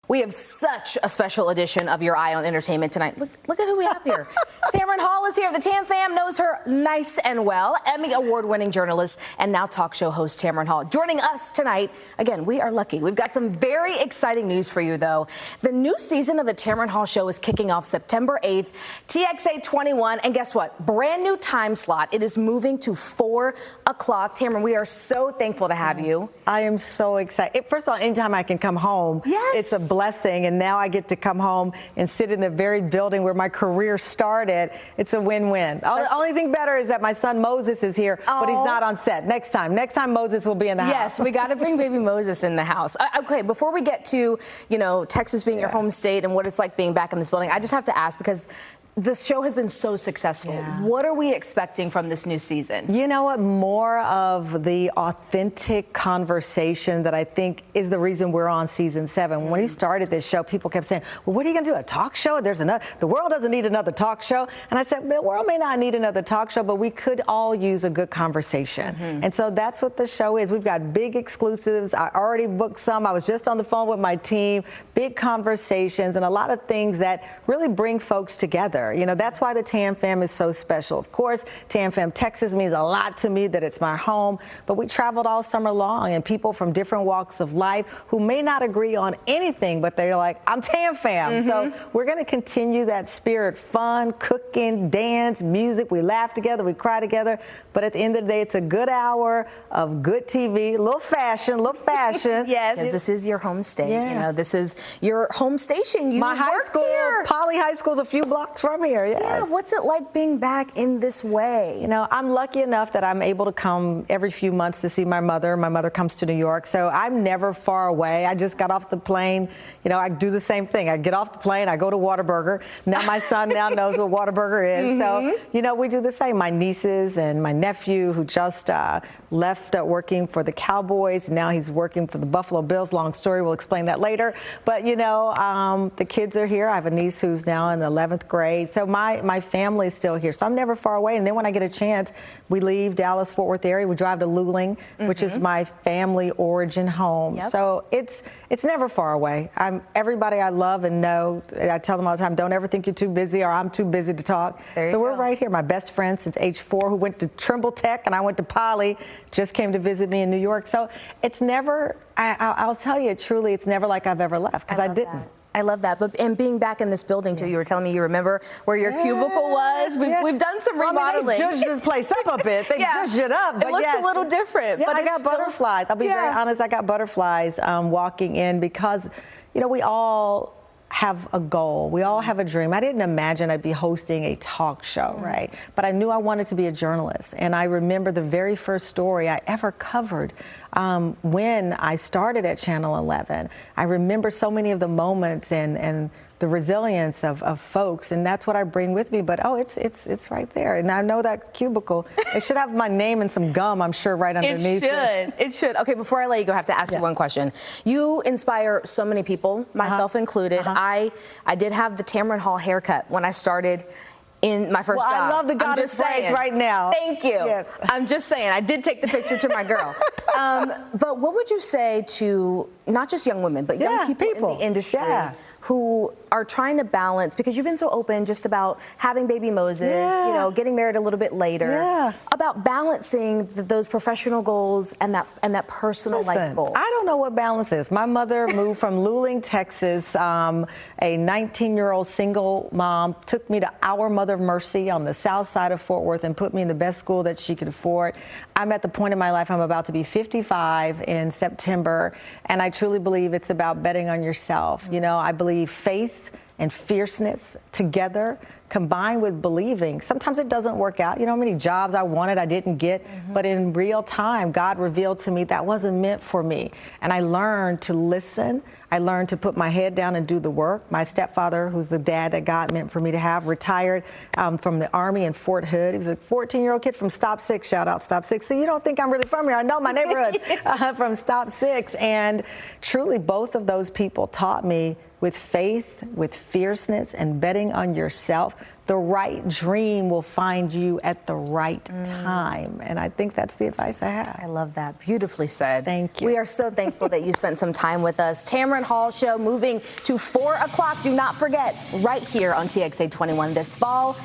We have such a special edition of Your Eye on Entertainment tonight. Look at who we have here. Tamron Hall is here. The Tam fam knows her nice and well. Emmy award-winning journalist and now talk show host Tamron Hall. Joining us tonight, again, we are lucky. We've got some very exciting news for you, though. The new season of the Tamron Hall Show is kicking off September 8th, TXA-21. And guess what? Brand new time slot. It is moving to 4 o'clock. Tamron, we are so thankful to have you. I am so excited. First of all, anytime I can come home, it's a blessing, and now I get to come home and sit in the very building where my career started. It's a win-win. The only thing better is that my son Moses is here, but he's not on set. Next time Moses will be in the house. Yes, we got to bring baby Moses in the house. Okay, before we get to, Texas being your home state and what it's like being back in this building, I just have to ask, because this show has been so successful. What are we expecting from this new season? You know what? More of the authentic conversation that I think is the reason we're on season 7. When we started this show, people kept saying, well, what are you going to do, a talk show? The world doesn't need another talk show. And I said, the world may not need another talk show, but we could all use a good conversation. And so that's what the show is. We've got big exclusives. I already booked some. I was just on the phone with my team. Big conversations and a lot of things that really bring folks together. That's why the Tam fam is so special. Of course, Tam fam Texas means a lot to me, that it's my home, but we traveled all summer long, and people from different walks of life who may not agree on anything, but they're like, I'm Tam fam. So we're going to continue that spirit, fun, cooking, dance, music. We laugh together, we cry together, but at the end of the day, it's a good hour of good TV, a little fashion. Yes. Because this is your home state. This is your home station. You my high school, here. Poly High School is a few blocks from here. Yeah, what's it like being back in this way? I'm lucky enough that I'm able to come every few months to see my mother. My mother comes to New York, so I'm never far away. I just got off the plane. I do the same thing. I get off the plane, I go to Whataburger. Now my son now knows what Whataburger is. So, we do the same. My nieces and my nephew, who just left working for the Cowboys. Now he's working for the Buffalo Bills. Long story, we'll explain that later. But, the kids are here. I have a niece who's now in the 11th grade. So my family is still here. So I'm never far away. And then when I get a chance, we leave Dallas-Fort Worth area. We drive to Luling, which is my family origin home. So it's never far away. Everybody I love and know, I tell them all the time, don't ever think you're too busy or I'm too busy to talk. So we're right here. My best friend since age 4, who went to Trimble Tech and I went to Poly, just came to visit me in New York. So it's never, I'll tell you truly, it's never like I've ever left, because I didn't. I love that. And being back in this building, too, you were telling me you remember where your cubicle was. We've done some remodeling. They judged this place up a bit. They judged it up. It looks a little different. But I got butterflies. I'll be very honest. I got butterflies walking in because, we all have a goal. We all have a dream. I didn't imagine I'd be hosting a talk show, right? But I knew I wanted to be a journalist. And I remember the very first story I ever covered when I started at Channel 11. I remember so many of the moments and the resilience of folks, and that's what I bring with me. But it's right there, and I know that cubicle. It should have my name and some gum, I'm sure, right underneath. It should. Okay, before I let you go, I have to ask you one question. You inspire so many people, myself included. I did have the Tamron Hall haircut when I started in my first job. I love the goddess braids right now. Thank you. Yes. I'm just saying, I did take the picture to my girl. But what would you say to not just young women, but young people in the industry who are trying to balance, because you've been so open just about having baby Moses, getting married a little bit later, about balancing those professional goals and that personal life goal? I don't know what balance is. My mother moved from Luling, Texas, a 19-year-old single mom, took me to Our Mother of Mercy on the south side of Fort Worth and put me in the best school that she could afford. I'm at the point in my life, I'm about to be 55 in September, and I truly believe it's about betting on yourself. I believe faith and fierceness together, combined with believing. Sometimes it doesn't work out. How many jobs I wanted I didn't get, but in real time, God revealed to me that wasn't meant for me. And I learned to listen. I learned to put my head down and do the work. My stepfather, who's the dad that God meant for me to have, retired from the Army in Fort Hood. He was a 14-year-old kid from Stop 6. Shout out Stop 6. So you don't think I'm really from here. I know my neighborhood from Stop 6. And truly, both of those people taught me with faith, with fierceness, and betting on yourself, the right dream will find you at the right time. And I think that's the advice I have. I love that. Beautifully said. Thank you. We are so thankful that you spent some time with us. Tamron Hall Show moving to 4 o'clock. Do not forget, right here on TXA 21 this fall.